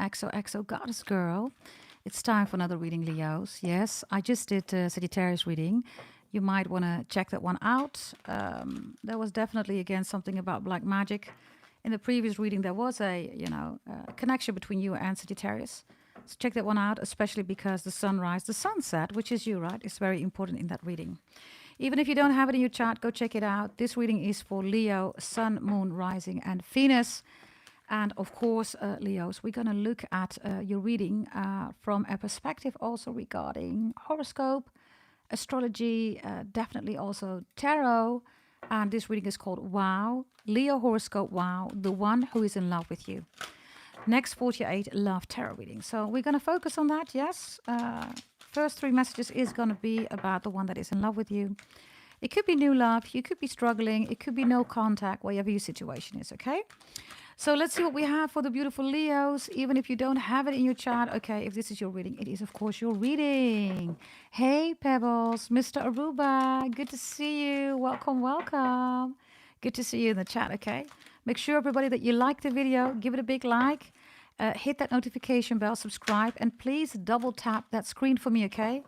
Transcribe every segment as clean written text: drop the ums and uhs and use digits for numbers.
XOXO Goddess Girl. It's time for another reading, Leos. Yes, I just did Sagittarius reading. You might want to check that one out. There was definitely, again, something about black magic. In the previous reading, there was a, connection between you and Sagittarius. So check that one out, especially because the sunrise, the sunset, which is you, right, is very important in that reading. Even if you don't have it in your chart, go check it out. This reading is for Leo, Sun, Moon, Rising, and Venus. And of course, Leos, we're going to look at your reading from a perspective also regarding horoscope, astrology, definitely also tarot. And this reading is called WOW, Leo Horoscope WOW, the one who is in love with you. NEXT48 love tarot reading. So we're going to focus on that, yes. First three messages is going to be about the one that is in love with you. It could be new love, you could be struggling, it could be no contact, whatever your situation is, okay? So let's see what we have for the beautiful Leos. Even if you don't have it in your chart, okay, if this is your reading, it is of course your reading. Hey Pebbles, Mr. Aruba, good to see you. Welcome, welcome. Good to see you in the chat, okay? Make sure everybody that you like the video, give it a big like, hit that notification bell, subscribe, and please double tap that screen for me, okay?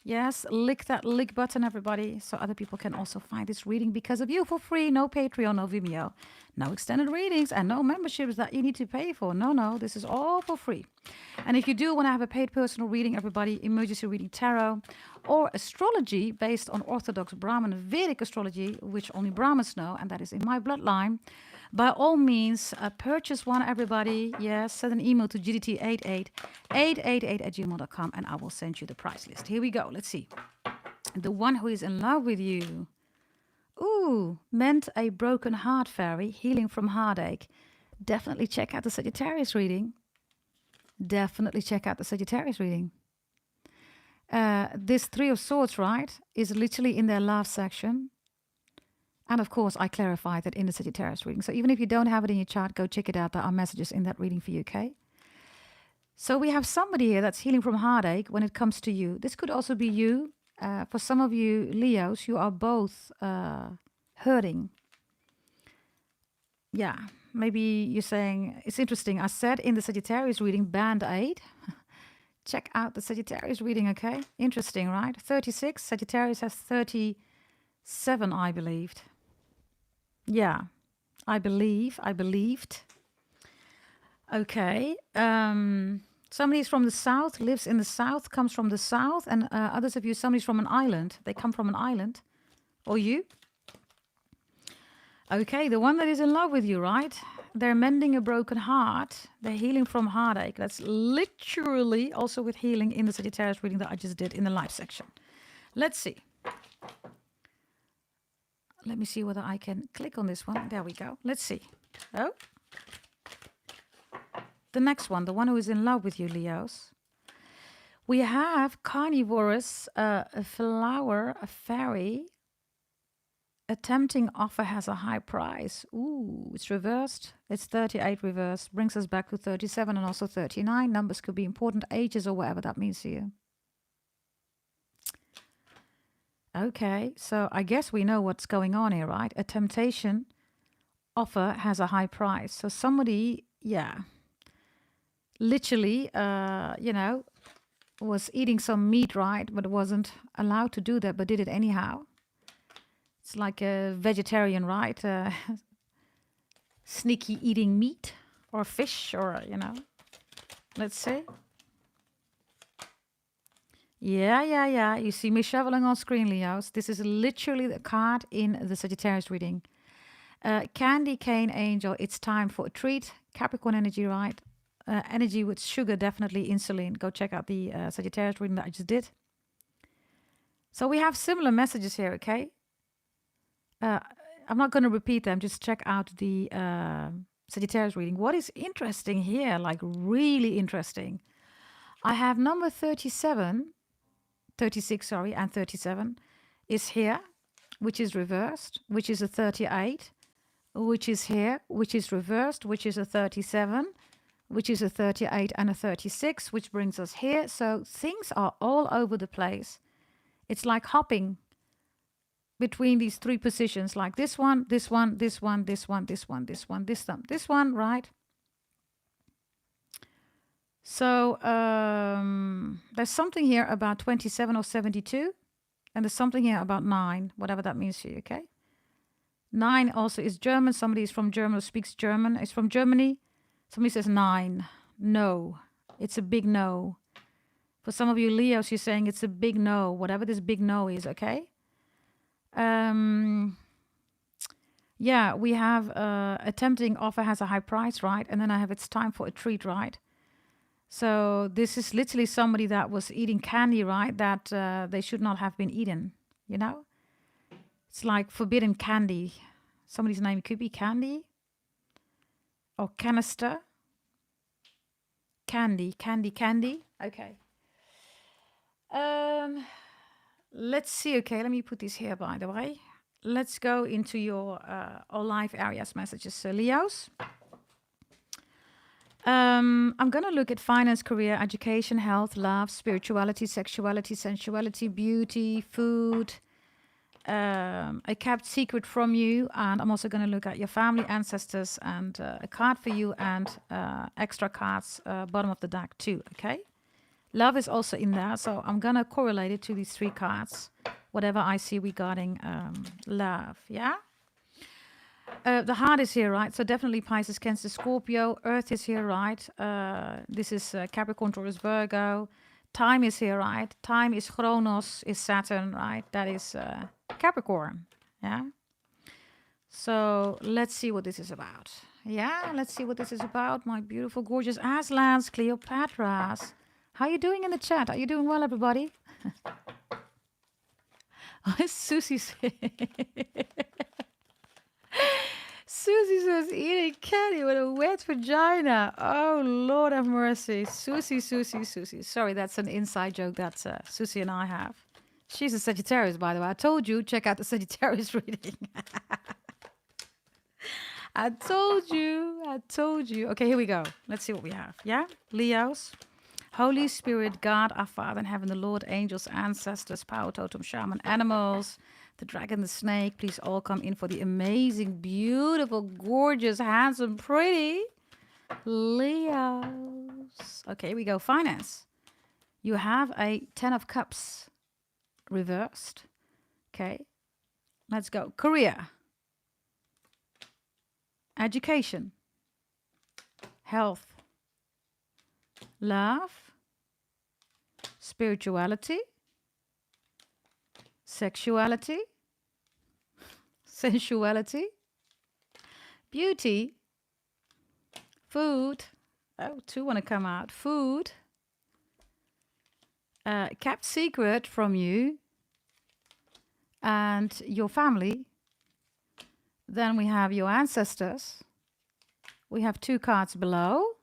Yes, lick that like button, everybody, so other people can also find this reading because of you for free. No Patreon, no Vimeo, no extended readings, and no memberships that you need to pay for. No, this is all for free. And if you do want to have a paid personal reading, everybody, emergency reading tarot, or astrology based on Orthodox Brahmin Vedic astrology, which only Brahmins know, and that is in my bloodline, by all means, purchase one, everybody. Yes, send an email to gdt88888@gmail.com and I will send you the price list. Here we go. Let's see. The one who is in love with you. Ooh, meant a broken heart fairy, healing from heartache. Definitely check out the Sagittarius reading. Definitely check out the Sagittarius reading. This Three of Swords, right, is literally in their love section. And of course, I clarified that in the Sagittarius reading. So even if you don't have it in your chart, go check it out. There are messages in that reading for you, okay? So we have somebody here that's healing from heartache when it comes to you. This could also be you. For some of you Leos, you are both hurting. Yeah, maybe you're saying, it's interesting. I said in the Sagittarius reading, Band-Aid. Check out the Sagittarius reading, okay? Interesting, right? 36, Sagittarius has 37, I believed. Yeah, I believed. Okay. Somebody's from the south, lives in the south, comes from the south, and others of you, somebody's from an island. They come from an island. Or you? Okay, the one that is in love with you, right? They're mending a broken heart. They're healing from heartache. That's literally also with healing in the Sagittarius reading that I just did in the live section. Let's see. Let me see whether I can click on this one. There we go. Let's see. Oh. The next one, the one who is in love with you, Leos. We have carnivorous, a flower, a fairy. A tempting offer has a high price. Ooh, it's reversed. It's 38 reversed. Brings us back to 37 and also 39. Numbers could be important, ages or whatever that means to you. Okay, so I guess we know what's going on here, right? A temptation offer has a high price. So somebody, yeah, literally, was eating some meat, right? But wasn't allowed to do that, but did it anyhow. It's like a vegetarian, right? Sneaky eating meat or fish or, let's see. Yeah. You see me shoveling on screen, Leos. This is literally the card in the Sagittarius reading. Candy cane angel, it's time for a treat. Capricorn energy, right? Energy with sugar, definitely insulin. Go check out the Sagittarius reading that I just did. So we have similar messages here, okay? I'm not going to repeat them. Just check out the Sagittarius reading. What is interesting here, like really interesting, I have number 36, sorry, and 37 is here, which is reversed, which is a 38, which is here, which is reversed, which is a 37, which is a 38 and a 36, which brings us here. So things are all over the place. It's like hopping between these three positions, like this one, this one, this one, this one, this one, this one, this one, right? So there's something here about 27 or 72. And there's something here about 9, whatever that means to you, okay? 9 also is German. Somebody is from Germany who speaks German. Is from Germany. Somebody says 9. No. It's a big no. For some of you Leos, you're saying it's a big no. Whatever this big no is, okay? Yeah, we have a tempting offer has a high price, right? And then I have it's time for a treat, right? So this is literally somebody that was eating candy, right? That they should not have been eaten, you know? It's like forbidden candy. Somebody's name could be Candy or Canister. Candy. Okay. Let's see. Okay, let me put this here, by the way. Let's go into your all life areas messages, Leos. I'm going to look at finance, career, education, health, love, spirituality, sexuality, sensuality, beauty, food, a kept secret from you. And I'm also going to look at your family, ancestors, and a card for you, and extra cards, bottom of the deck too, okay? Love is also in there, so I'm going to correlate it to these 3 cards, whatever I see regarding love, yeah? The heart is here, right? So definitely Pisces, Cancer, Scorpio. Earth is here, right? This is Capricorn, Taurus, Virgo. Time is here, right? Time is Chronos, is Saturn, right? That is Capricorn, yeah? So let's see what this is about. Yeah, let's see what this is about, my beautiful, gorgeous Aslans, Cleopatras. How are you doing in the chat? Are you doing well, everybody? Susie Susie says eating candy with a wet vagina. Oh, Lord have mercy. Susie. Sorry, that's an inside joke that Susie and I have. She's a Sagittarius, by the way. I told you, check out the Sagittarius reading. I told you. Okay, here we go. Let's see what we have. Yeah? Leos. Holy Spirit, God, our Father in heaven, the Lord, angels, ancestors, power totem, shaman, animals, the dragon, the snake, please all come in for the amazing, beautiful, gorgeous, handsome, pretty Leos. Okay, here we go. Finance. You have a 10 of Cups reversed. Okay, let's go. Career. Education. Health. Love. Spirituality. Sexuality. Sensuality. Beauty. Food. Oh, 2 want to come out. Food. Kept secret from you and your family. Then we have your ancestors. We have 2 cards below.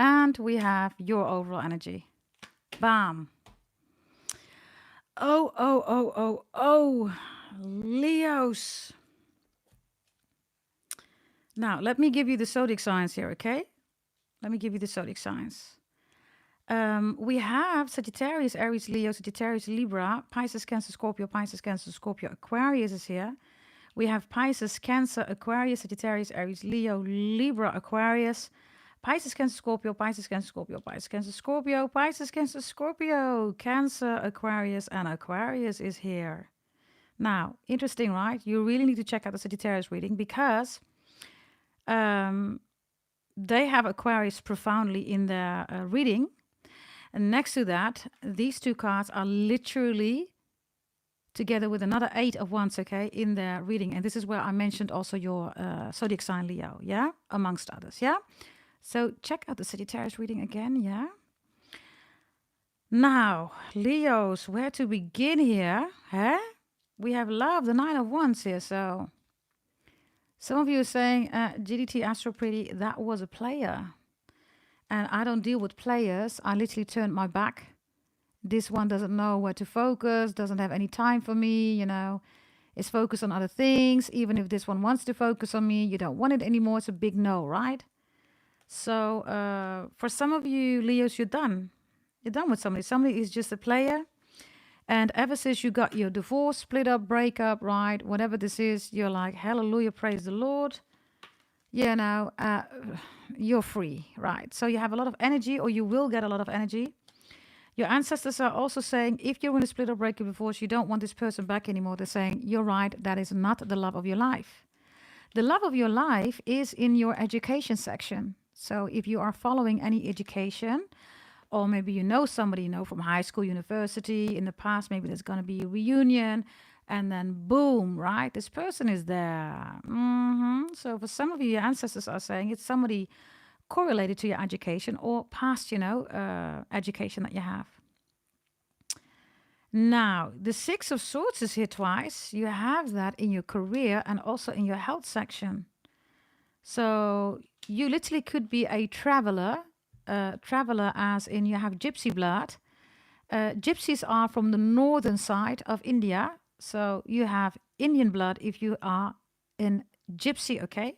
And we have your overall energy. Bam. Oh. Leos. Now, let me give you the zodiac signs here, okay? Let me give you the zodiac signs. We have Sagittarius, Aries, Leo, Sagittarius, Libra, Pisces, Cancer, Scorpio, Pisces, Cancer, Scorpio, Aquarius is here. We have Pisces, Cancer, Aquarius, Sagittarius, Aries, Leo, Libra, Aquarius, Pisces, Cancer, Scorpio, Pisces, Cancer, Scorpio, Pisces, Cancer, Scorpio, Pisces, Cancer, Scorpio, Cancer, Aquarius, and Aquarius is here. Now, interesting, right? You really need to check out the Sagittarius reading because they have Aquarius profoundly in their reading. And next to that, these 2 cards are literally together with another 8 of Wands, okay, in their reading. And this is where I mentioned also your zodiac sign Leo, yeah, amongst others, yeah. So check out the Sagittarius reading again, yeah. Now, Leos, where to begin here? Huh? We have love, the 9 of Wands here, so some of you are saying, GDT Astro Pretty, that was a player. And I don't deal with players. I literally turned my back. This one doesn't know where to focus, doesn't have any time for me, you know. Is focused on other things. Even if this one wants to focus on me, you don't want it anymore. It's a big no, right? So for some of you, Leos, you're done. You're done with somebody. Somebody is just a player. And ever since you got your divorce, split up, breakup, right? Whatever this is, you're like, hallelujah, praise the Lord. You know, you're free, right? So you have a lot of energy, or you will get a lot of energy. Your ancestors are also saying, if you're in a split or breakup divorce, you don't want this person back anymore. They're saying, you're right, that is not the love of your life. The love of your life is in your education section. So if you are following any education, or maybe you know somebody, from high school, university, in the past, maybe there's going to be a reunion, and then boom, right? This person is there. So for some of you, your ancestors are saying it's somebody correlated to your education or past, education that you have. Now, the Six of Swords is here twice. You have that in your career and also in your health section. So you literally could be a traveler as in you have gypsy blood. Gypsies are from the northern side of India. So you have Indian blood if you are in gypsy, okay?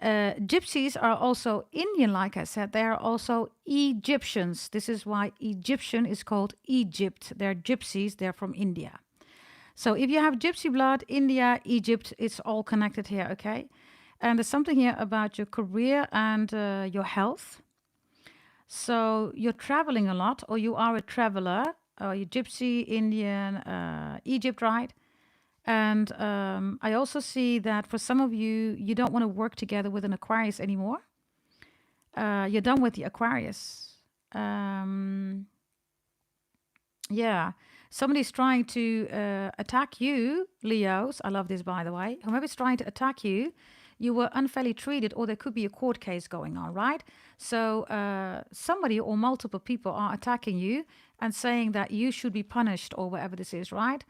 Gypsies are also Indian, like I said. They are also Egyptians. This is why Egyptian is called Egypt. They're gypsies. They're from India. So if you have gypsy blood, India, Egypt, it's all connected here, okay? And there's something here about your career and your health. So you're traveling a lot, or you are a traveler, or you're gypsy, Indian, Egypt, right? And I also see that for some of you, you don't want to work together with an Aquarius anymore. You're done with the Aquarius. Yeah. Somebody's trying to attack you, Leos. I love this, by the way. Whoever's trying to attack you, you were unfairly treated, or there could be a court case going on, right? So somebody or multiple people are attacking you and saying that you should be punished, or whatever this is, right?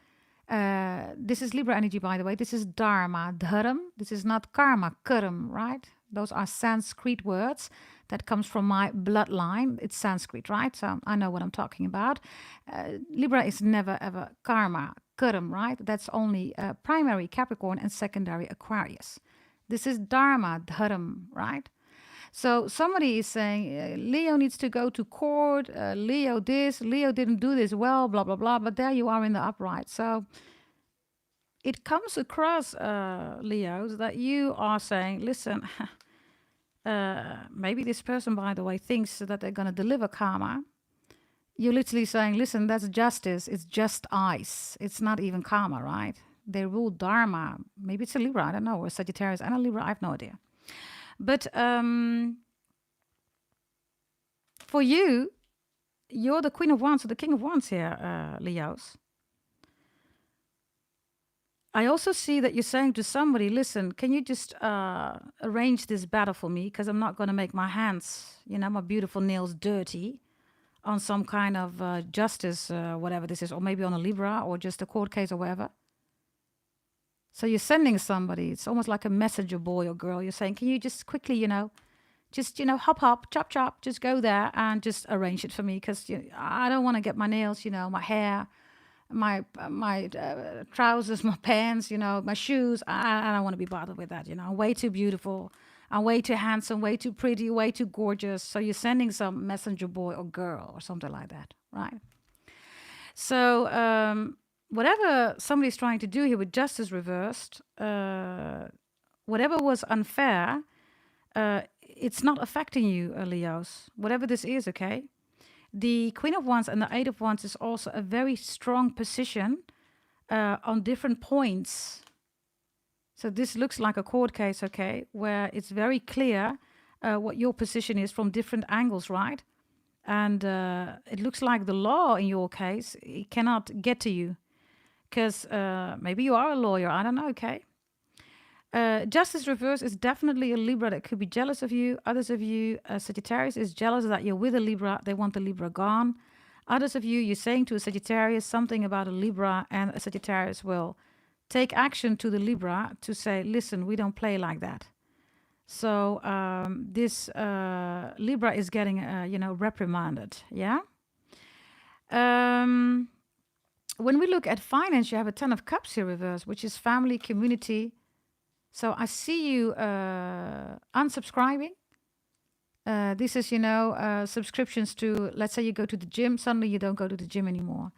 This is Libra energy, by the way. This is Dharma, Dharam. This is not karma, Karam, right? Those are Sanskrit words that comes from my bloodline. It's Sanskrit, right? So I know what I'm talking about. Libra is never, ever karma, Karam, right? That's only primary Capricorn and secondary Aquarius. This is Dharma, Dharam, right? So somebody is saying, Leo needs to go to court, Leo this, Leo didn't do this well, blah, blah, blah. But there you are in the upright. So it comes across, Leos, that you are saying, listen, maybe this person, by the way, thinks that they're going to deliver karma. You're literally saying, listen, that's justice. It's just ice. It's not even karma, right? They rule Dharma. Maybe it's a Libra, I don't know, or a Sagittarius and a Libra, I have no idea. But for you, you're the Queen of Wands or the King of Wands here, Leos. I also see that you're saying to somebody, listen, can you just arrange this battle for me? Because I'm not going to make my hands, my beautiful nails dirty on some kind of justice, whatever this is, or maybe on a Libra or just a court case or whatever. So you're sending somebody, it's almost like a messenger boy or girl. You're saying, can you just quickly, hop, chop, chop, just go there and just arrange it for me. Because I don't want to get my nails, my hair, my trousers, my pants, my shoes. I don't want to be bothered with that. I'm way too beautiful. I'm way too handsome, way too pretty, way too gorgeous. So you're sending some messenger boy or girl or something like that, right? So whatever somebody's trying to do here with justice reversed, whatever was unfair, it's not affecting you, Leos. Whatever this is, okay? The Queen of Wands and the Eight of Wands is also a very strong position on different points. So this looks like a court case, okay, where it's very clear what your position is from different angles, right? And it looks like the law in your case, it cannot get to you. Because maybe you are a lawyer, I don't know, okay? Justice reverse is definitely a Libra that could be jealous of you. Others of you, Sagittarius is jealous that you're with a Libra. They want the Libra gone. Others of you, you're saying to a Sagittarius something about a Libra, and a Sagittarius will take action to the Libra to say, listen, we don't play like that. So this Libra is getting, reprimanded, yeah? When we look at finance, you have a Ten of Cups here reverse, which is family, community. So I see you unsubscribing. This is, subscriptions to, let's say you go to the gym, suddenly you don't go to the gym anymore.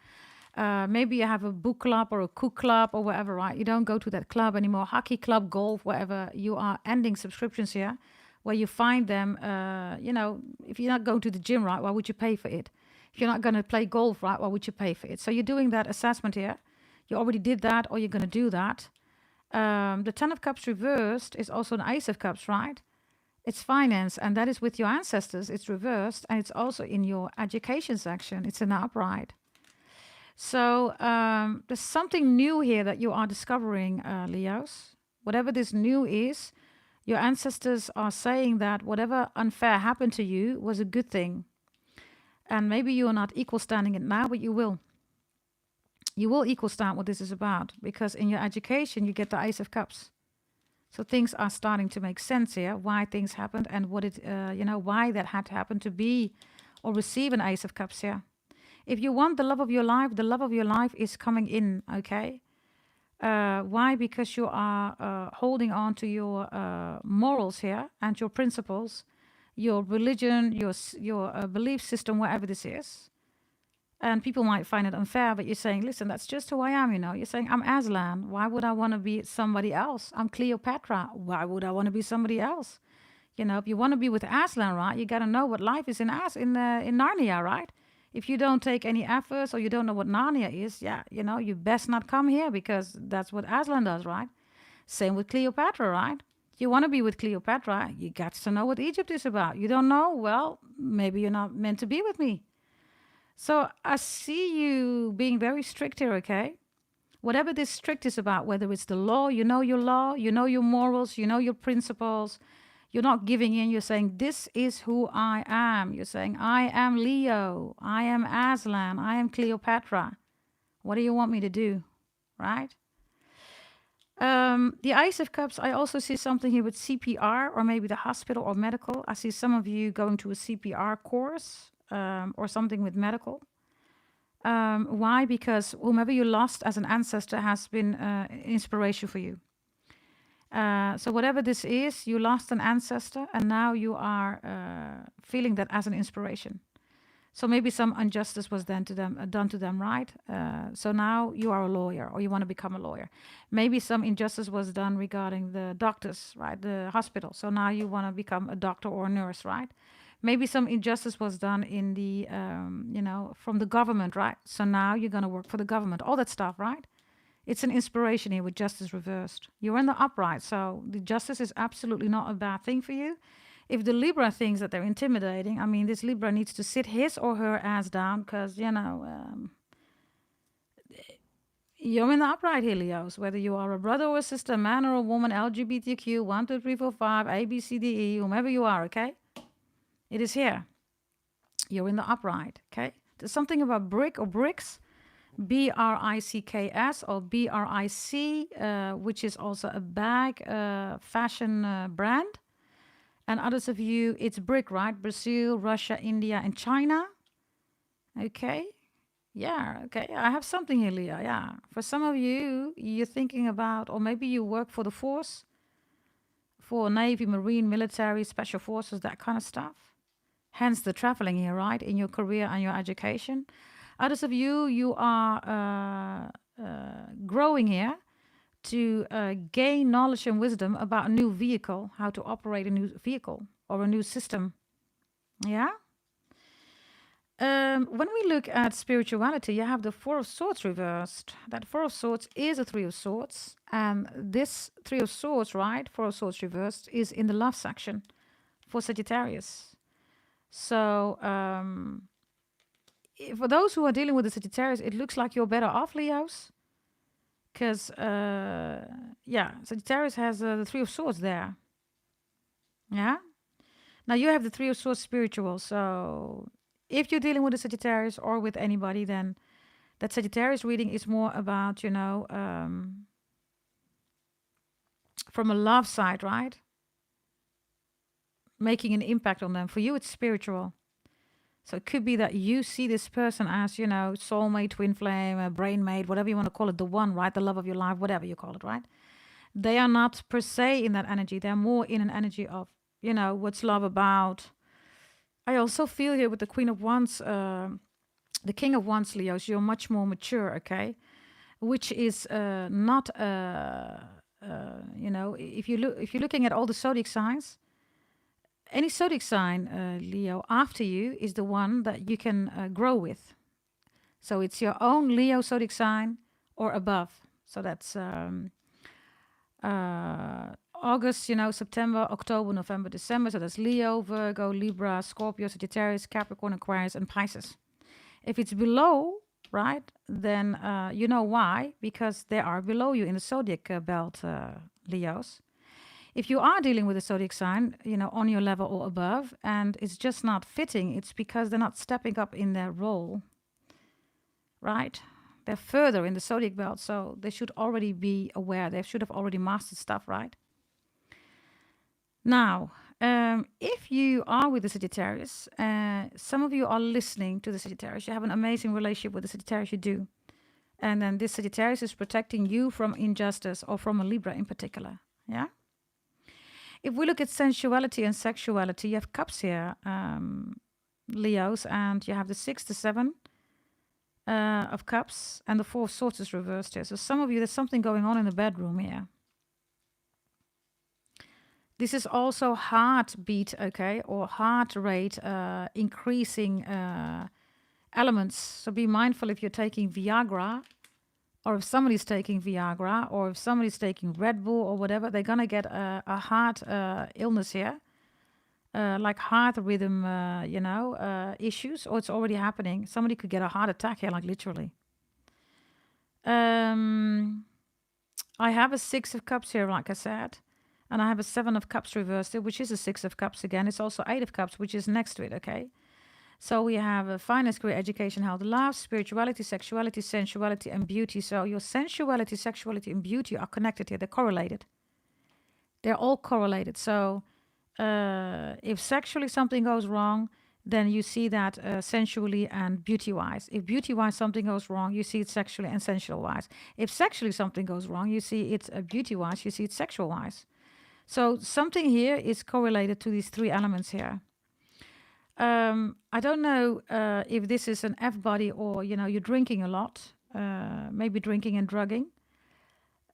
Maybe you have a book club or a cook club or whatever, right? You don't go to that club anymore, hockey club, golf, whatever. You are ending subscriptions here, where you find them, if you're not going to the gym, right, why would you pay for it? If you're not going to play golf, right, why would you pay for it? So you're doing that assessment here. You already did that, or you're going to do that. The Ten of Cups reversed is also an Ace of Cups, right? It's finance, and that is with your ancestors. It's reversed, and it's also in your education section. It's an upright. So there's something new here that you are discovering, Leos. Whatever this new is, your ancestors are saying that whatever unfair happened to you was a good thing. And maybe you are not equal standing it now, but you will. You will equal stand what this is about, because in your education, you get the Ace of Cups. So things are starting to make sense here, why things happened and what it, why that had to happen to be or receive an Ace of Cups here. If you want the love of your life is coming in, okay? Why? Because you are holding on to your morals here and your principles, your religion, your belief system, whatever this is. And people might find it unfair, but you're saying, listen, that's just who I am, You're saying, I'm Aslan. Why would I want to be somebody else? I'm Cleopatra. Why would I want to be somebody else? If you want to be with Aslan, right, you got to know what life is in Narnia, right? If you don't take any efforts or you don't know what Narnia is, you best not come here, because that's what Aslan does, right? Same with Cleopatra, right? You want to be with Cleopatra, you got to know what Egypt is about. You don't know? Well, maybe you're not meant to be with me. So I see you being very strict here, okay? Whatever this strict is about, whether it's the law, you know your morals, you know your principles. You're not giving in. You're saying, this is who I am. You're saying, I am Leo. I am Aslan. I am Cleopatra. What do you want me to do? Right? The Ace of Cups, I also see something here with CPR or maybe the hospital or medical. I see some of you going to a CPR course or something with medical. Why? Because whomever you lost as an ancestor has been inspiration for you. So whatever this is, you lost an ancestor and now you are feeling that as an inspiration. So maybe some injustice was done to them, right? So now you are a lawyer or you want to become a lawyer. Maybe some injustice was done regarding the doctors, right? The hospital. So now you want to become a doctor or a nurse, right? Maybe some injustice was done in the, from the government, right? So now you're going to work for the government, all that stuff, right? It's an inspiration here with justice reversed. You're in the upright, so the justice is absolutely not a bad thing for you. If the Libra thinks that they're intimidating, I mean, this Libra needs to sit his or her ass down because, you're in the upright here, Leos. Whether you are a brother or a sister, a man or a woman, LGBTQ, 1, 2, 3, 4, 5, A, B, C, D, E, whomever you are, okay? It is here. You're in the upright, okay? There's something about brick or bricks. BRICKS or BRIC, which is also a bag fashion brand. And others of you, it's brick, right? Brazil, Russia, India, and China. Okay. Yeah, okay. I have something here, Leah. Yeah. For some of you, you're thinking about, or maybe you work for the force, for Navy, Marine, military, special forces, that kind of stuff. Hence the traveling here, right? In your career and your education. Others of you, you are growing here to gain knowledge and wisdom about a new vehicle, how to operate a new vehicle or a new system. Yeah? When we look at spirituality, you have the Four of Swords reversed. That Four of Swords is a Three of Swords. And this Three of Swords, right, Four of Swords reversed, is in the love section for Sagittarius. So... for those who are dealing with the Sagittarius, it looks like you're better off, Leos. Because, Sagittarius has the Three of Swords there. Yeah? Now, you have the Three of Swords spiritual. So, if you're dealing with a Sagittarius or with anybody, then that Sagittarius reading is more about, from a love side, right? Making an impact on them. For you, it's spiritual. So it could be that you see this person as, soulmate, twin flame, a brain mate, whatever you want to call it, the one, right? The love of your life, whatever you call it, right? They are not per se in that energy. They're more in an energy of, what's love about? I also feel here with the Queen of Wands, the King of Wands, Leos, you're much more mature, okay? Which is not, if you're looking at all the zodiac signs, any zodiac sign, Leo, after you is the one that you can grow with. So it's your own Leo zodiac sign or above. So that's August, September, October, November, December. So that's Leo, Virgo, Libra, Scorpio, Sagittarius, Capricorn, Aquarius, and Pisces. If it's below, right, then you know why, because they are below you in the zodiac belt, Leos. If you are dealing with a zodiac sign, on your level or above, and it's just not fitting, it's because they're not stepping up in their role, right? They're further in the zodiac belt, so they should already be aware. They should have already mastered stuff, right? Now, if you are with the Sagittarius, some of you are listening to the Sagittarius. You have an amazing relationship with the Sagittarius, you do. And then this Sagittarius is protecting you from injustice or from a Libra in particular, yeah? If we look at sensuality and sexuality, you have cups here, Leos, and you have the 6, the 7 of cups, and the 4 of swords is reversed here. So some of you, there's something going on in the bedroom here. This is also heartbeat, okay, or heart rate increasing elements. So be mindful if you're taking Viagra, or if somebody's taking Viagra, or if somebody's taking Red Bull or whatever, they're going to get a heart illness here, like heart rhythm, issues, or it's already happening. Somebody could get a heart attack here, like literally. I have a 6 of cups here, like I said, and I have a 7 of cups reversed here, which is a 6 of cups again. It's also 8 of cups, which is next to it, okay? So we have finance, career, education, health, love, spirituality, sexuality, sensuality, and beauty. So your sensuality, sexuality, and beauty are connected here. They're correlated. They're all correlated. So if sexually something goes wrong, then you see that sensually and beauty-wise. If beauty-wise something goes wrong, you see it sexually and sensual-wise. If sexually something goes wrong, you see it beauty-wise, you see it sexual-wise. So something here is correlated to these 3 elements here. I don't know if this is an F body or, you're drinking a lot, maybe drinking and drugging.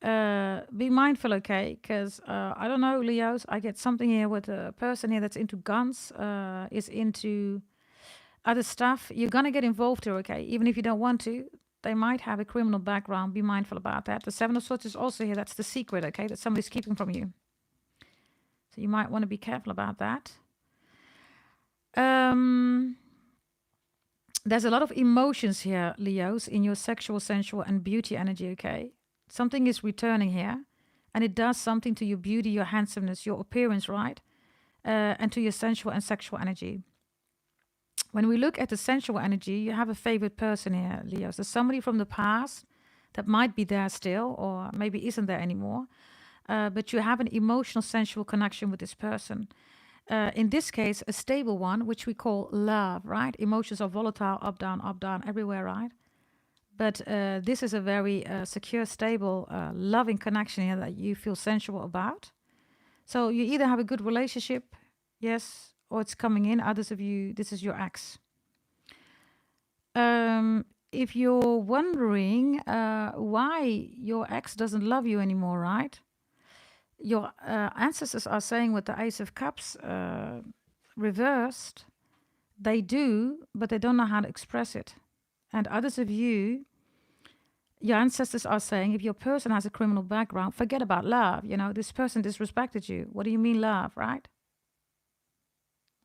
Be mindful, okay? Because I don't know, Leos, I get something here with a person here that's into guns, is into other stuff. You're going to get involved here, okay? Even if you don't want to, they might have a criminal background. Be mindful about that. The 7 of Swords is also here. That's the secret, okay? That somebody's keeping from you. So you might want to be careful about that. There's a lot of emotions here, Leos, in your sexual, sensual, and beauty energy, okay? Something is returning here, and it does something to your beauty, your handsomeness, your appearance, right? And to your sensual and sexual energy. When we look at the sensual energy, you have a favorite person here, Leos. There's somebody from the past that might be there still, or maybe isn't there anymore, but you have an emotional, sensual connection with this person. In this case, a stable one, which we call love, right? Emotions are volatile, up, down, everywhere, right? But this is a very secure, stable, loving connection here that you feel sensual about. So you either have a good relationship, yes, or it's coming in. Others of you, this is your ex. If you're wondering why your ex doesn't love you anymore, right? Your ancestors are saying with the Ace of Cups reversed, they do, but they don't know how to express it. And others of you, your ancestors are saying, if your person has a criminal background, forget about love. This person disrespected you. What do you mean love, right?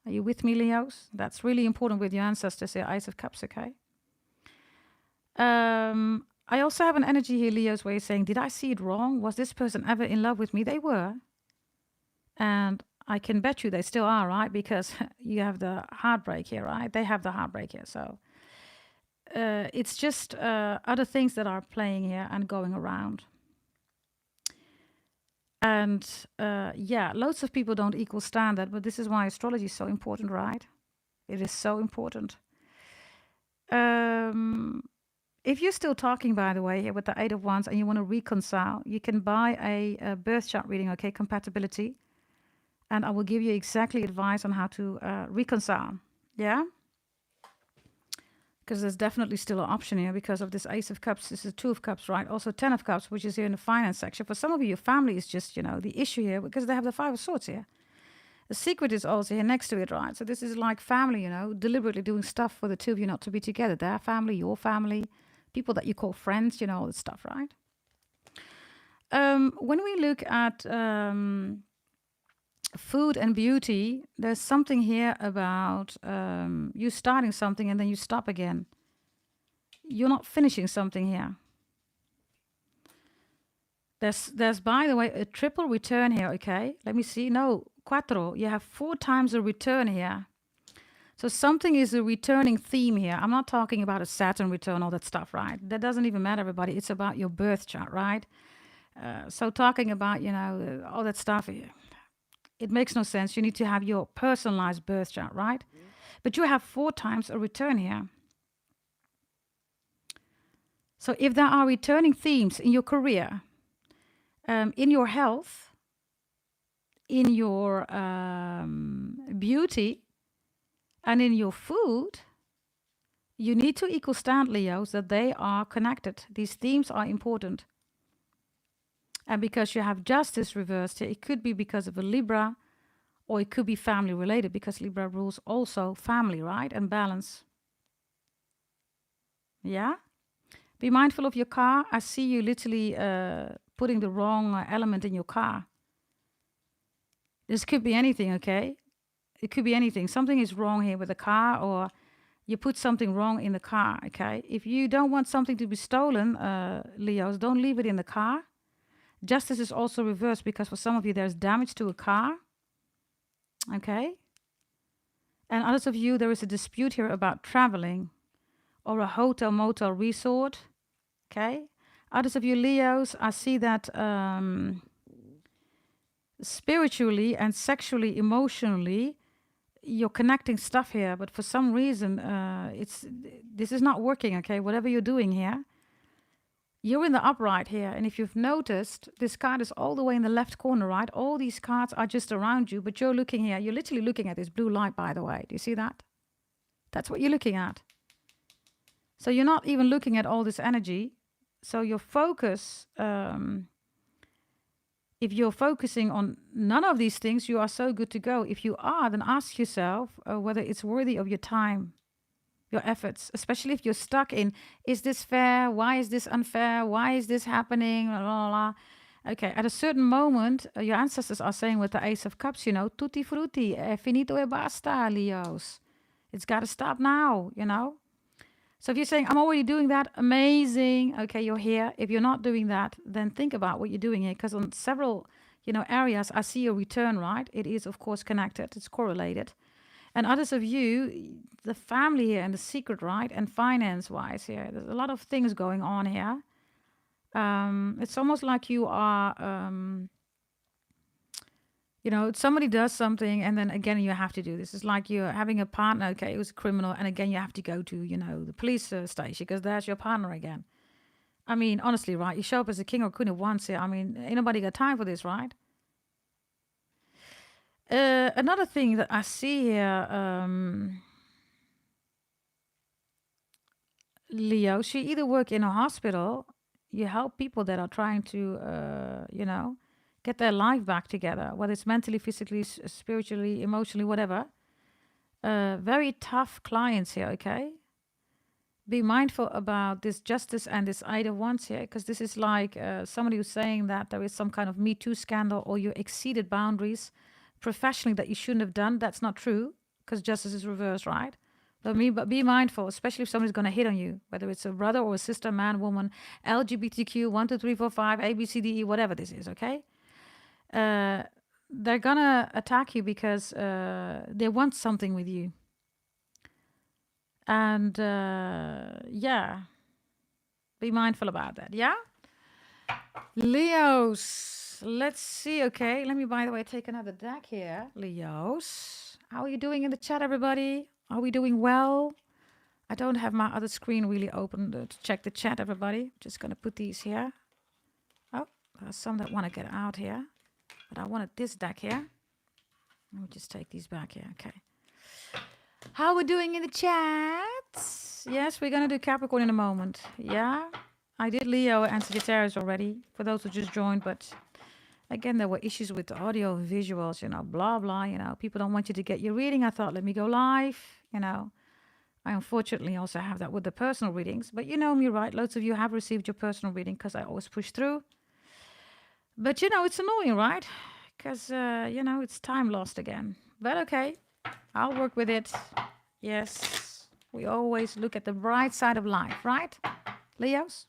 Are you with me, Leos? That's really important with your ancestors here, Ace of Cups, okay? I also have an energy here, Leos, where you're saying, did I see it wrong? Was this person ever in love with me? They were. And I can bet you they still are, right? Because you have the heartbreak here, right? They have the heartbreak here. So it's just other things that are playing here and going around. And loads of people don't equal standard, but this is why astrology is so important, right? It is so important. If you're still talking, by the way, here with the 8 of Wands and you want to reconcile, you can buy a birth chart reading, okay, compatibility. And I will give you exactly advice on how to reconcile, yeah? Because there's definitely still an option here because of this Ace of Cups. This is 2 of Cups, right? Also 10 of Cups, which is here in the finance section. For some of you, your family is just, the issue here because they have the 5 of Swords here. The secret is also here next to it, right? So this is like family, you know, deliberately doing stuff for the two of you not to be together. Their family, your family, people that you call friends, you know, all this stuff, right? When we look at food and beauty, there's something here about you starting something and then you stop again. You're not finishing something here. There's by the way a triple return here. Okay, let me see. No, cuatro. You have 4 times a return here. So something is a returning theme here. I'm not talking about a Saturn return, all that stuff, right? That doesn't even matter, everybody. It's about your birth chart, right? So talking about, you know, all that stuff, it makes no sense. You need to have your personalized birth chart, right? But you have 4 times a return here. So if there are returning themes in your career, in your health, in your beauty, and in your food, you need to equal stand, Leos, that they are connected. These themes are important. And because you have justice reversed here, it could be because of a Libra, or it could be family related, because Libra rules also family, right? And balance. Yeah? Be mindful of your car. I see you literally putting the wrong element in your car. This could be anything, okay? It could be anything. Something is wrong here with the car, or you put something wrong in the car, okay? If you don't want something to be stolen, Leos, don't leave it in the car. Justice is also reversed because for some of you, there's damage to a car, okay? And others of you, there is a dispute here about traveling or a hotel, motel, resort, okay? Others of you, Leos, I see that spiritually and sexually, emotionally, you're connecting stuff here, but for some reason, this is not working, okay? Whatever you're doing here, you're in the upright here, and if you've noticed, this card is all the way in the left corner, right? All these cards are just around you, but you're looking here. You're literally looking at this blue light, by the way. Do you see that? That's what you're looking at. So you're not even looking at all this energy. So your focus, if you're focusing on none of these things, you are so good to go. If you are, then ask yourself whether it's worthy of your time, your efforts, especially if you're stuck in, is this fair? Why is this unfair? Why is this happening? Blah, blah, blah. Okay, at a certain moment, your ancestors are saying with the Ace of Cups, you know, tutti frutti, finito e basta, Leos. It's got to stop now, you know. So if you're saying, I'm already doing that, amazing. Okay, you're here. If you're not doing that, then think about what you're doing here. Because on several, you know, areas, I see a return, right? It is, of course, connected. It's correlated. And others of you, the family here and the secret, right? And finance-wise here, there's a lot of things going on here. It's almost like you are, you know, somebody does something and then again you have to do this. It's like you're having a partner, okay, it was a criminal, and again you have to go to, you know, the police station because there's your partner again. I mean, honestly, right? You show up as a king or queen at once here. I mean, ain't nobody got time for this, right? Another thing that I see here, Leo, she either work in a hospital, you help people that are trying to, you know, get their life back together, whether it's mentally, physically, spiritually, emotionally, whatever. Very tough clients here, okay? Be mindful about this justice and this Eight of Wands here, because this is like somebody who's saying that there is some kind of Me Too scandal or you exceeded boundaries professionally that you shouldn't have done. That's not true, because justice is reversed, right? But be mindful, especially if somebody's going to hit on you, whether it's a brother or a sister, man, woman, LGBTQ, 1, 2, 3, 4, 5, A, B, C, D, E, whatever this is, okay? They're going to attack you because they want something with you. And yeah, be mindful about that, yeah? Leos, let's see, okay? Let me, by the way, take another deck here. Leos, how are you doing in the chat, everybody? Are we doing well? I don't have my other screen really open to check the chat, everybody. Just going to put these here. Oh, there's some that want to get out here. But I wanted this deck here. Let me just take these back here, okay. How are we doing in the chat? Yes, we're going to do Capricorn in a moment. Yeah, I did Leo and Sagittarius already, for those who just joined, but Again, there were issues with the audio and visuals, blah, blah, people don't want you to get your reading. I thought, let me go live, I unfortunately also have that with the personal readings, but you know me, right? Loads of you have received your personal reading because I always push through. But it's annoying, right? Because, it's time lost again. But okay, I'll work with it. Yes, we always look at the bright side of life, right, Leos?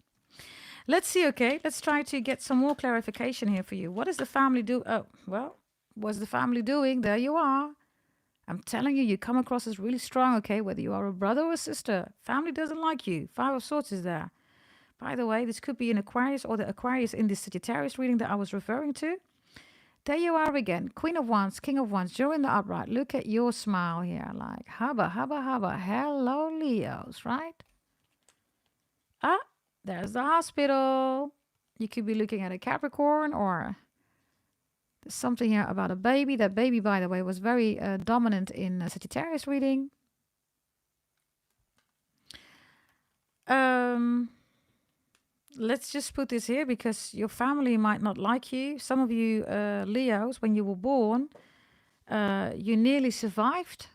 Let's see, okay? Let's try to get some more clarification here for you. What is the family do? Oh, well, what's the family doing? There you are. I'm telling you, you come across as really strong, okay? Whether you are a brother or a sister. Family doesn't like you. Five of Swords is there. By the way, this could be an Aquarius or the Aquarius in this Sagittarius reading that I was referring to. There you are again. Queen of Wands, King of Wands. You're in the upright. Look at your smile here. Like, hubba, hubba, hubba. Hello, Leos, right? Ah, there's the hospital. You could be looking at a Capricorn, or there's something here about a baby. That baby, by the way, was very dominant in Sagittarius reading. Let's just put this here because your family might not like you. Some of you Leos, when you were born, you nearly survived.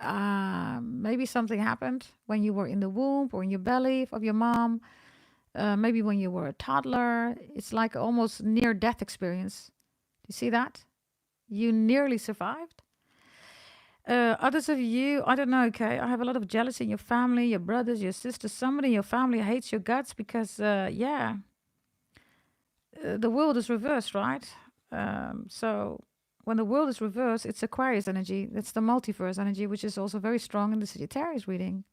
Maybe something happened when you were in the womb or in your belly of your mom. Maybe when you were a toddler. It's like almost near-death experience. Do you see that? You nearly survived. Others of you, I don't know, okay, I have a lot of jealousy in your family, your brothers, your sisters. Somebody in your family hates your guts because, the world is reversed, right? So when the world is reversed, it's Aquarius energy. That's the multiverse energy, which is also very strong in the Sagittarius reading.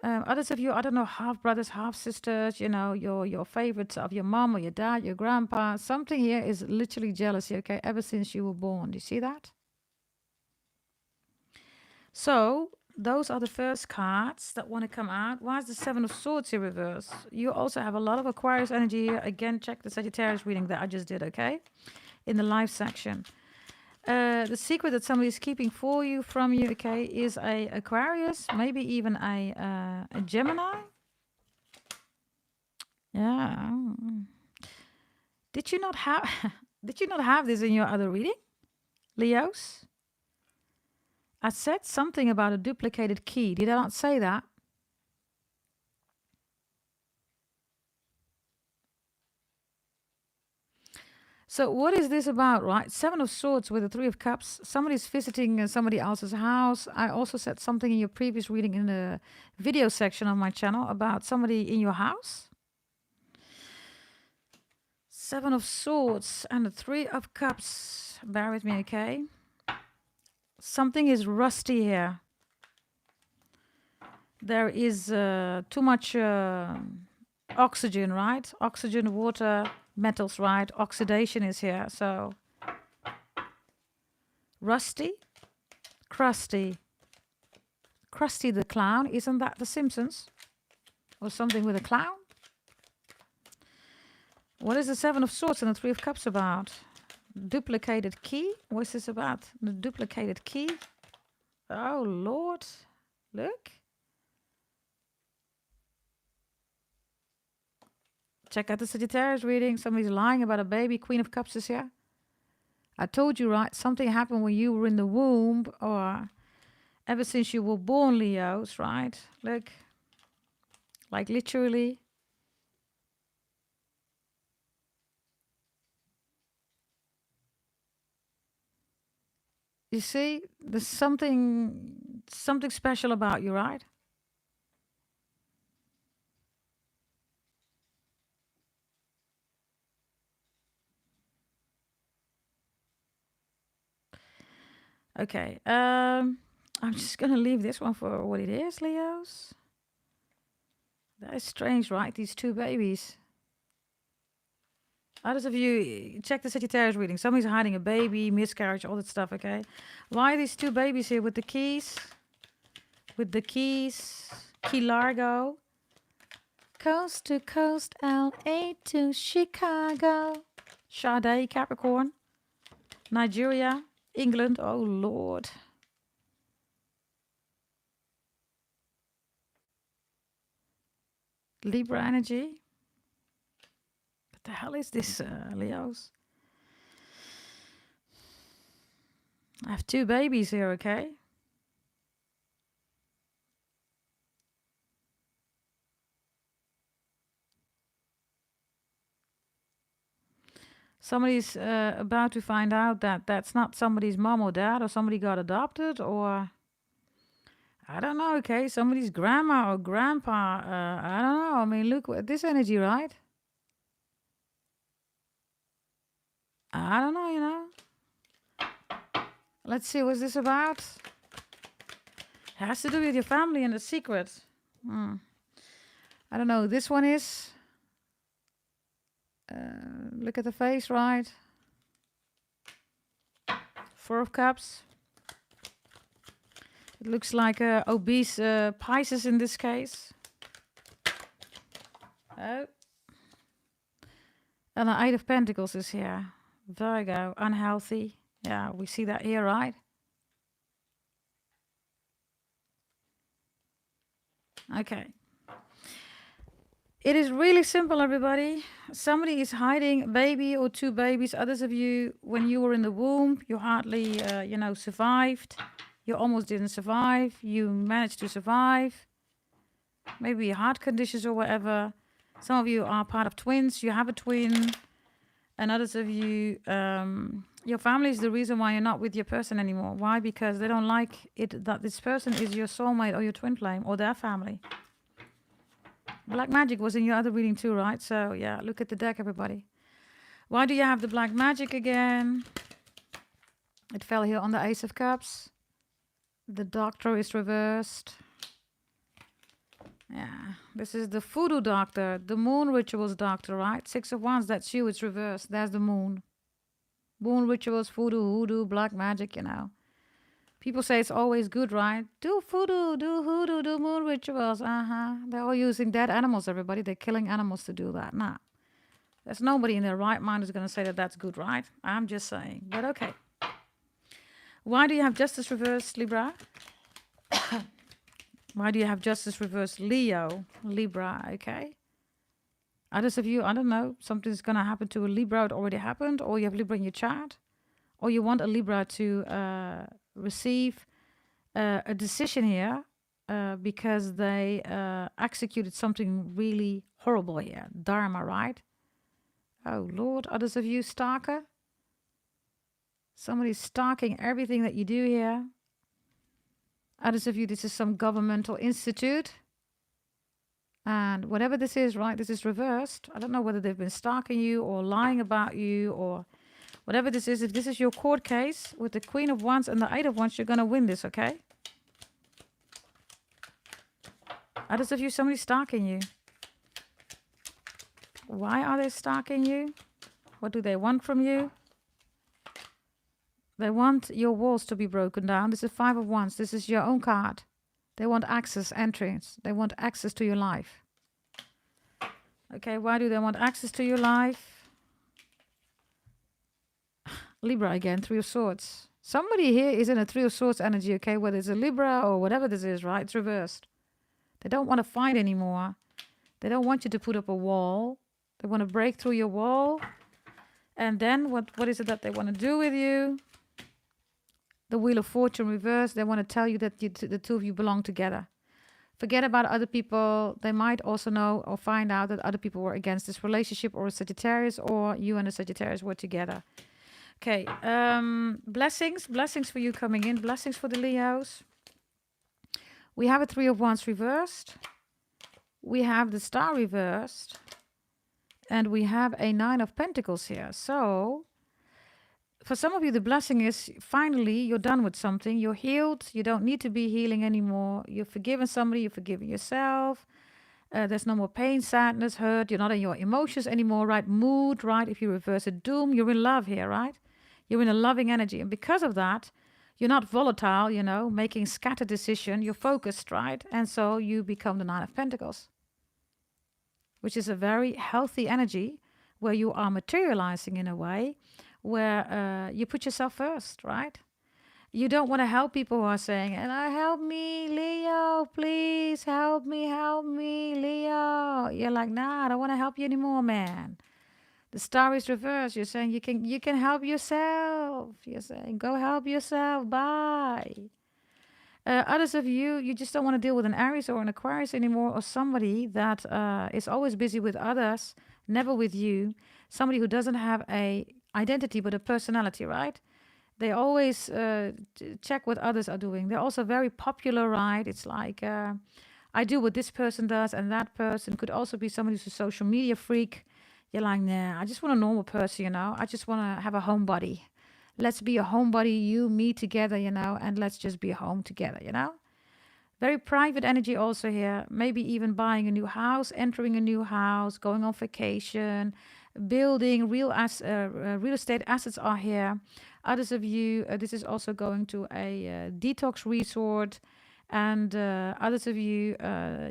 Others of you, I don't know, half brothers, half sisters, your favorites of your mom or your dad, your grandpa. Something here is literally jealousy, okay, ever since you were born. Do you see that? So those are the first cards that want to come out. Why is the Seven of Swords in reverse? You also have a lot of Aquarius energy here. Again, check the Sagittarius reading that I just did, okay? In the live section. The secret that somebody is keeping for you, from you, okay, is a Aquarius, maybe even a Gemini. Yeah. Did you not have did you not have this in your other reading, Leos? I said something about a duplicated key. Did I not say that? So what is this about, right? Seven of Swords with the Three of Cups. Somebody's visiting somebody else's house. I also said something in your previous reading in the video section of my channel about somebody in your house. Seven of Swords and the Three of Cups. Bear with me, okay? Something is rusty here. There is too much oxygen, right? Oxygen, water, metals, right? Oxidation is here. So rusty, crusty. Krusty the Clown. Isn't that The Simpsons? Or something with a clown? What is the Seven of Swords and the Three of Cups about? Duplicated key? What's this about? The duplicated key? Oh, Lord. Look. Check out the Sagittarius reading. Somebody's lying about a baby. Queen of Cups is here. I told you, right? Something happened when you were in the womb, or ever since you were born, Leos, right? Look. Like literally. You see, there's something special about you, right? Okay. I'm just gonna leave this one for what it is, Leos. That is strange, right? These two babies. Others of you, check the Sagittarius reading. Somebody's hiding a baby, miscarriage, all that stuff, okay? Why are these two babies here with the keys? With the keys. Key Largo. Coast to coast, LA to Chicago. Sade, Capricorn. Nigeria. England. Oh, Lord. Libra energy. The hell is this, Leos? I have 2 babies here, okay? Somebody's about to find out that that's not somebody's mom or dad, or somebody got adopted, or I don't know, okay? Somebody's grandma or grandpa. I don't know. I mean, look at this energy, right? I don't know, you know. Let's see, what's this about? It has to do with your family and the secret. I don't know. This one is. Look at the face, right? 4 of Cups. It looks like a obese Pisces in this case. Oh. And the 8 of Pentacles is here. Virgo, unhealthy. Yeah, we see that here, right? Okay. It is really simple, everybody. Somebody is hiding a baby or 2 babies. Others of you, when you were in the womb, you hardly, survived. You almost didn't survive. You managed to survive. Maybe heart conditions or whatever. Some of you are part of twins. You have a twin. And others of you, your family is the reason why you're not with your person anymore. Why? Because they don't like it that this person is your soulmate or your twin flame or their family. Black magic was in your other reading too, right? So, yeah, look at the deck, everybody. Why do you have the black magic again? It fell here on the Ace of Cups. The Doctor is reversed. Yeah, this is the Voodoo Doctor, the Moon Rituals Doctor, right? 6 of Wands, that's you, it's reversed. There's the Moon. Moon Rituals, Voodoo, Hoodoo, black magic, you know. People say it's always good, right? Do voodoo, do hoodoo, do moon rituals. They're all using dead animals, everybody. They're killing animals to do that. Nah. There's nobody in their right mind who's going to say that that's good, right? I'm just saying. But okay. Why do you have Justice reversed, Libra? Why do you have Justice reversed, Leo? Libra, okay. Others of you, I don't know, something's going to happen to a Libra. It already happened. Or you have Libra in your chart. Or you want a Libra to receive a decision here because they executed something really horrible here. Dharma, right? Oh, Lord. Others of you, stalker. Somebody's stalking everything that you do here. Others of you, this is some governmental institute. And whatever this is, right, this is reversed. I don't know whether they've been stalking you or lying about you or whatever this is. If this is your court case with the Queen of Wands and the 8 of Wands, you're going to win this, okay? Others of you, somebody's stalking you. Why are they stalking you? What do they want from you? They want your walls to be broken down. This is 5 of Wands. This is your own card. They want access, entrance. They want access to your life. Okay, why do they want access to your life? Libra again, 3 of Swords. Somebody here is in a 3 of Swords energy, okay? Whether it's a Libra or whatever this is, right? It's reversed. They don't want to fight anymore. They don't want you to put up a wall. They want to break through your wall. And then what is it that they want to do with you? The Wheel of Fortune reversed. They want to tell you that the 2 of you belong together. Forget about other people. They might also know or find out that other people were against this relationship, or a Sagittarius, or you and a Sagittarius were together. Okay. Blessings. Blessings for you coming in. Blessings for the Leos. We have a 3 of Wands reversed. We have the Star reversed. And we have a 9 of Pentacles here. So for some of you, the blessing is finally you're done with something. You're healed. You don't need to be healing anymore. You've forgiven somebody. You've forgiven yourself. There's no more pain, sadness, hurt. You're not in your emotions anymore, right? Mood, right? If you reverse it, doom, you're in love here, right? You're in a loving energy. And because of that, you're not volatile, you know, making scattered decision. You're focused, right? And so you become the 9 of Pentacles, which is a very healthy energy where you are materializing in a way where you put yourself first, right? You don't want to help people who are saying, help me, Leo, please help me, Leo. You're like, nah, I don't want to help you anymore, man. The star is reversed. You're saying you can help yourself. You're saying go help yourself. Bye. Others of you, you just don't want to deal with an Aries or an Aquarius anymore, or somebody that is always busy with others, never with you. Somebody who doesn't have a identity but a personality, right? They always check what others are doing. They're also very popular, right? It's like I do what this person does, and that person could also be somebody who's a social media freak. You're like, nah, I just want a normal person, you know. I just want to have a homebody. Let's be a homebody, you, me together, you know, and let's just be home together, you know. Very private energy also here. Maybe even buying a new house, entering a new house, going on vacation, building real estate assets are here. Others of you, this is also going to a detox resort. And others of you,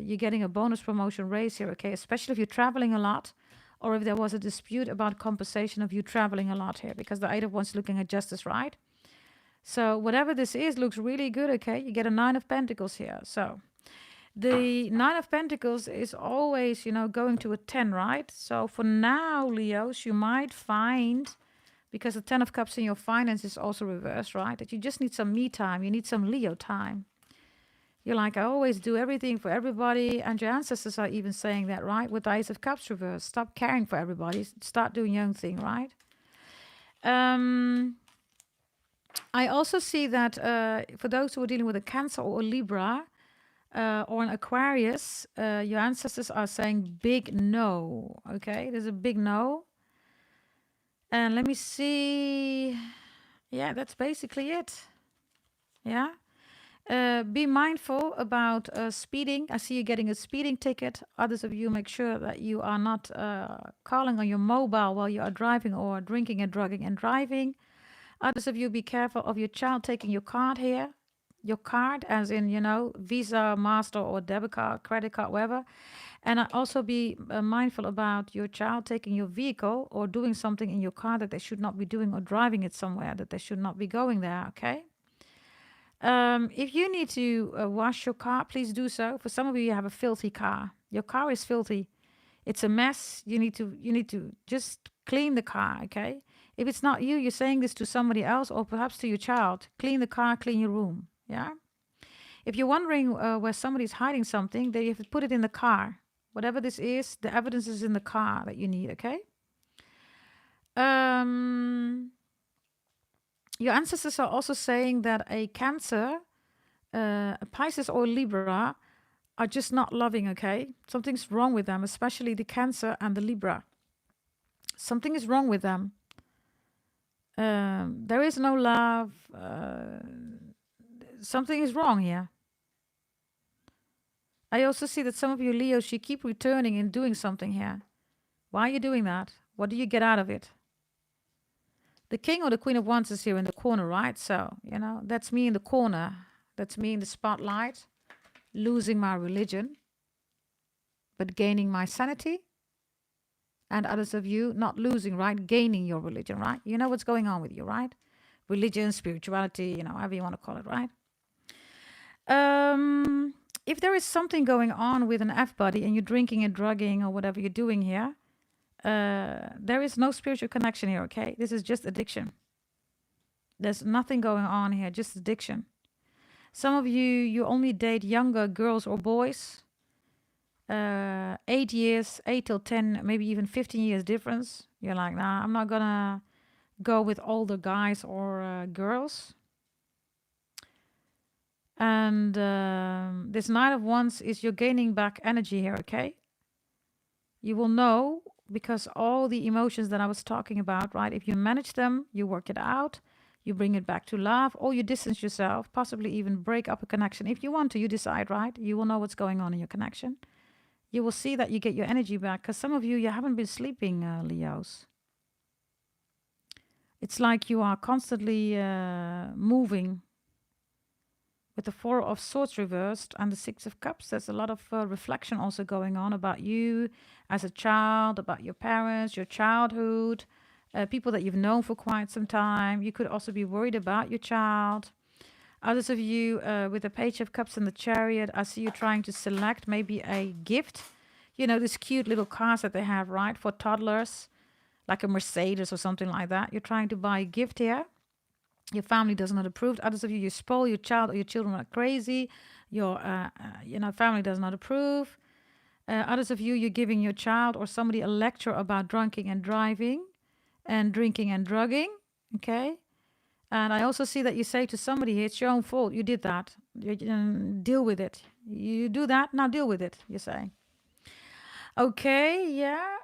you're getting a bonus promotion raise here, okay? Especially if you're traveling a lot, or if there was a dispute about compensation of you traveling a lot here, because the Eight of Wands looking at justice, right? So whatever this is looks really good, okay? You get a Nine of Pentacles here. So the Nine of Pentacles is always, you know, going to a 10, right? So for now, Leos, you might find, because the 10 of Cups in your finance is also reversed, right? That you just need some me time. You need some Leo time. You're like, I always do everything for everybody. And your ancestors are even saying that, right? With the Ace of Cups reversed. Stop caring for everybody. Start doing your own thing, right? I also see that for those who are dealing with a Cancer or a Libra or an Aquarius, your ancestors are saying big no. Okay, there's a big no. And let me see. Yeah, that's basically it. Yeah. Be mindful about speeding. I see you getting a speeding ticket. Others of you make sure that you are not calling on your mobile while you are driving or drinking and drugging and driving. Others of you, be careful of your child taking your card here. Your card, as in, you know, Visa, Master, or debit card, credit card, whatever. And also be mindful about your child taking your vehicle or doing something in your car that they should not be doing, or driving it somewhere that they should not be going there, okay? If you need to wash your car, please do so. For some of you have a filthy car. Your car is filthy. It's a mess. You need to just clean the car, okay? If it's not you, you're saying this to somebody else, or perhaps to your child. Clean the car, clean your room, yeah? If you're wondering where somebody's hiding something, then you have to put it in the car. Whatever this is, the evidence is in the car that you need, okay? Your ancestors are also saying that a Cancer, a Pisces or Libra are just not loving, okay? Something's wrong with them, especially the Cancer and the Libra. Something is wrong with them. There is no love. Something is wrong here. I also see that some of you Leos, you keep returning and doing something here. Why are you doing that? What do you get out of it? The King or the Queen of Wands is here in the corner, right? So, you know, that's me in the corner. That's me in the spotlight, losing my religion, but gaining my sanity. And others of you not losing, right? Gaining your religion, right? You know what's going on with you, right? Religion, spirituality, you know, however you want to call it, right? If there is something going on with an F-body and you're drinking and drugging or whatever you're doing here, there is no spiritual connection here, okay? This is just addiction. There's nothing going on here, just addiction. Some of you, you only date younger girls or boys. 8 years, 8 till 10, maybe even 15 years difference. You're like, nah, I'm not gonna go with older guys or girls. And this Nine of Wands is you're gaining back energy here, okay? You will know, because all the emotions that I was talking about, right? If you manage them, you work it out, you bring it back to love, or you distance yourself, possibly even break up a connection. If you want to, you decide, right? You will know what's going on in your connection. You will see that you get your energy back, because some of you, you haven't been sleeping, Leos. It's like you are constantly moving. With the Four of Swords reversed and the Six of Cups, there's a lot of reflection also going on about you as a child, about your parents, your childhood, people that you've known for quite some time. You could also be worried about your child. Others of you with the Page of Cups and the Chariot, I see you trying to select maybe a gift. You know, this cute little cars that they have, right, for toddlers. like a Mercedes or something like that. You're trying to buy a gift here. Your family does not approve. Others of you, you spoil your child or your children are crazy. Your, family does not approve. Others of you, you're giving your child or somebody a lecture about drinking and driving and drinking and drugging. Okay. And I also see that you say to somebody, it's your own fault. You did that. Deal with it. You do that. Now deal with it, you say. Okay, yeah.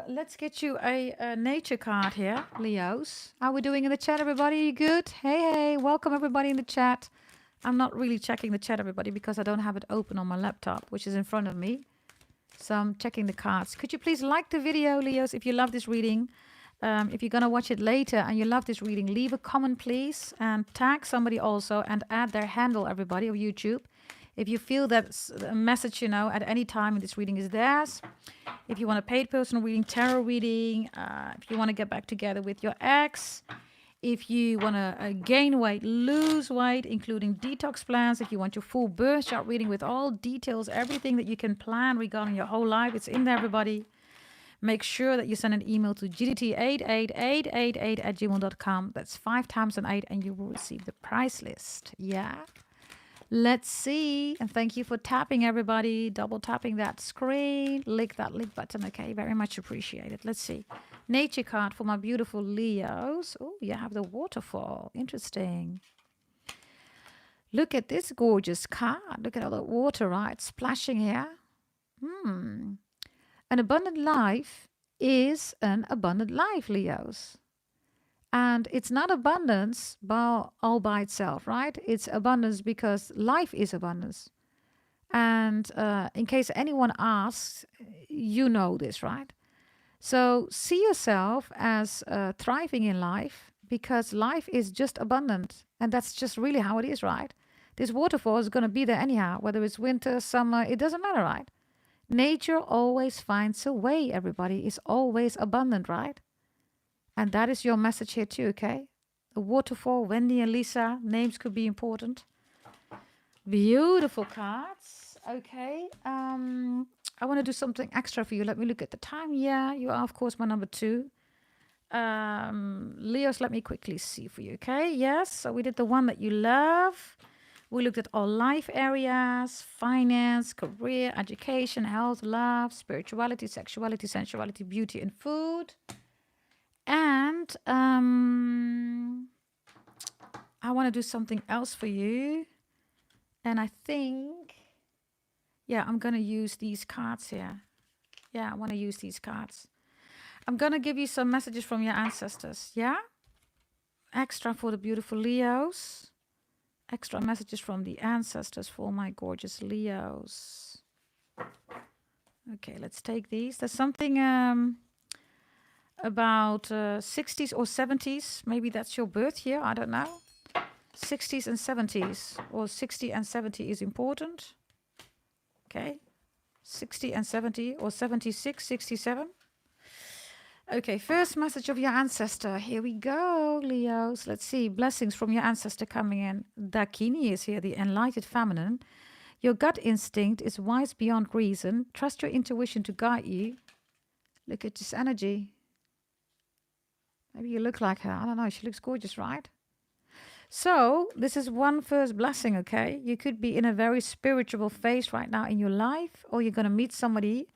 Let's get you a nature card here, Leos. How are we doing in the chat, everybody? You good? Hey, welcome everybody in the chat. I'm not really checking the chat, everybody, because I don't have it open on my laptop, which is in front of me. So I'm checking the cards. Could you please like the video, Leos, if you love this reading? If you're going to watch it later and you love this reading, leave a comment, please, and tag somebody also and add their handle, everybody, of YouTube. If you feel that a message, at any time in this reading is theirs. If you want a paid personal reading, tarot reading, if you want to get back together with your ex, if you want to gain weight, lose weight, including detox plans, if you want your full birth chart reading with all details, everything that you can plan regarding your whole life, it's in there, everybody. Make sure that you send an email to gdt88888@gmail.com. That's 5 times an 8, and you will receive the price list. Yeah. Let's see. And thank you for tapping, everybody. Double tapping that screen. Lick that like button. Okay, very much appreciated. Let's see. Nature card for my beautiful Leos. Oh, you have the waterfall. Interesting. Look at this gorgeous card. Look at all the water, right? Splashing here. An abundant life is an abundant life, Leos. And it's not abundance all by itself, right? It's abundance because life is abundance. And in case anyone asks, you know this, right? So see yourself as thriving in life because life is just abundant. And that's just really how it is, right? This waterfall is going to be there anyhow, whether it's winter, summer, it doesn't matter, right? Nature always finds a way, everybody. It's always abundant, right? And that is your message here too, okay? The waterfall, Wendy and Lisa, names could be important. Beautiful cards. Okay. I want to do something extra for you. Let me look at the time. Yeah, you are, of course, my number 2. Leos, let me quickly see for you, okay? Yes, so we did the one that you love. We looked at all life areas, finance, career, education, health, love, spirituality, sexuality, sensuality, beauty, and food. And I want to do something else for you. And I think, yeah, I'm going to use these cards here. Yeah, I want to use these cards. I'm going to give you some messages from your ancestors. Yeah? Extra for the beautiful Leos. Extra messages from the ancestors for my gorgeous Leos. Okay, let's take these. There's something about 60s or 70s. Maybe that's your birth year. I don't know. 60s and 70s. Or 60 and 70 is important. Okay. 60 and 70 or 76, 67. Okay, first message of your ancestor. Here we go, Leos. Let's see. Blessings from your ancestor coming in. Dakini is here, the enlightened feminine. Your gut instinct is wise beyond reason. Trust your intuition to guide you. Look at this energy. Maybe you look like her. I don't know. She looks gorgeous, right? So this is one first blessing, okay? You could be in a very spiritual phase right now in your life, or you're going to meet somebody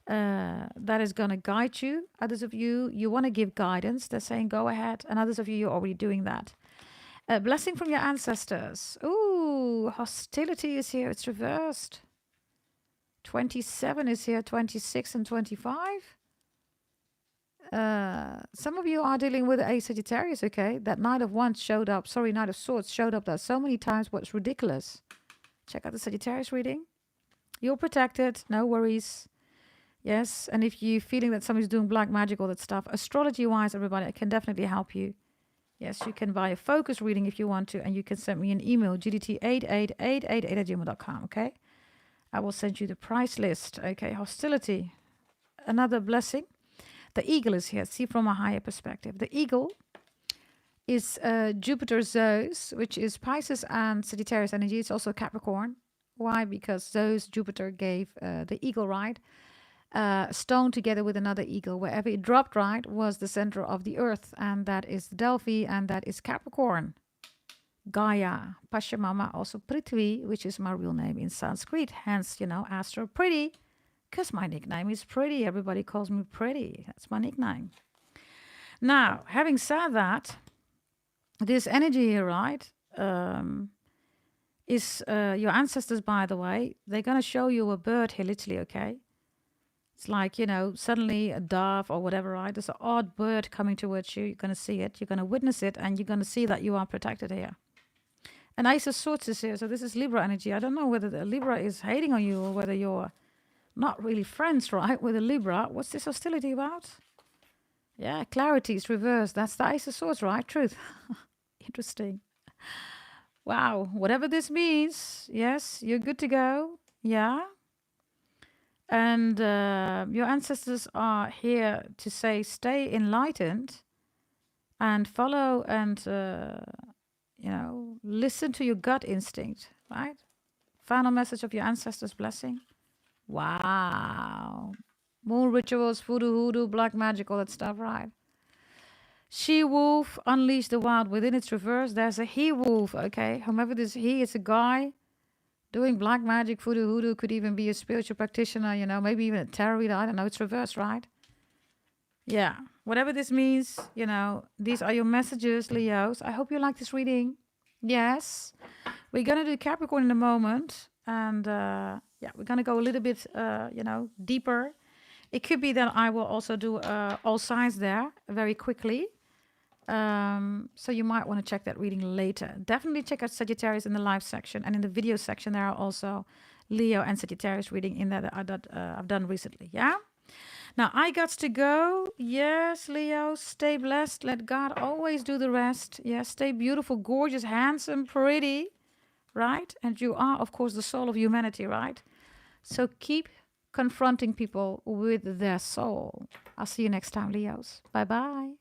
that is going to guide you. Others of you, you want to give guidance. They're saying go ahead. And others of you, you're already doing that. A blessing from your ancestors. Ooh, hostility is here. It's reversed. 27 is here. 26 and 25. Some of you are dealing with a Sagittarius, okay? That Knight of Wands showed up. Sorry, Knight of Swords showed up there so many times. What's ridiculous. Check out the Sagittarius reading. You're protected. No worries. Yes, and if you're feeling that somebody's doing black magic, all that stuff, astrology-wise, everybody, I can definitely help you. Yes, you can buy a focus reading if you want to, and you can send me an email, gdt88888@gmail.com, okay? I will send you the price list. Okay, hostility. Another blessing. The eagle is here. See from a higher perspective. The eagle is Jupiter Zeus, which is Pisces and Sagittarius energy. It's also Capricorn. Why? Because Zeus, Jupiter gave the eagle, right? stone together with another eagle. Wherever it dropped, right, was the center of the earth. And that is Delphi, and that is Capricorn. Gaia, Pachamama, also Prithvi, which is my real name in Sanskrit. Hence, Astro Pretty, because my nickname is Pretty. Everybody calls me Pretty. That's my nickname. Now, having said that, this energy here, right, is your ancestors, by the way. They're going to show you a bird here, literally, okay? It's like, suddenly a dove or whatever, right? There's an odd bird coming towards you. You're going to see it. You're going to witness it, and you're going to see that you are protected here. And Ace of Swords is here, so this is Libra energy. I don't know whether the Libra is hating on you or whether you're not really friends, right, with a Libra. What's this hostility about? Yeah, clarity is reversed. That's the Ace of Swords, right? Truth. Interesting. Wow. Whatever this means, yes, you're good to go. Yeah. And your ancestors are here to say, stay enlightened and follow and... listen to your gut instinct, right? Final message of your ancestors' blessing. Wow. Moon rituals, voodoo, hoodoo, black magic, all that stuff, right? She-wolf, unleash the wild within. Its reverse. There's a he-wolf, okay? Whomever this he is, a guy doing black magic, voodoo, hoodoo, could even be a spiritual practitioner, maybe even a tarot reader. I don't know. It's reversed, right? Yeah. Whatever this means, these are your messages, Leos. I hope you like this reading. Yes. We're going to do Capricorn in a moment. And we're going to go a little bit, deeper. It could be that I will also do all signs there very quickly. So you might want to check that reading later. Definitely check out Sagittarius in the live section. And in the video section, there are also Leo and Sagittarius reading in there that I've done recently. Yeah? Now, I got to go. Yes, Leo, stay blessed. Let God always do the rest. Yes, stay beautiful, gorgeous, handsome, pretty, right? And you are, of course, the soul of humanity, right? So keep confronting people with their soul. I'll see you next time, Leos. Bye-bye.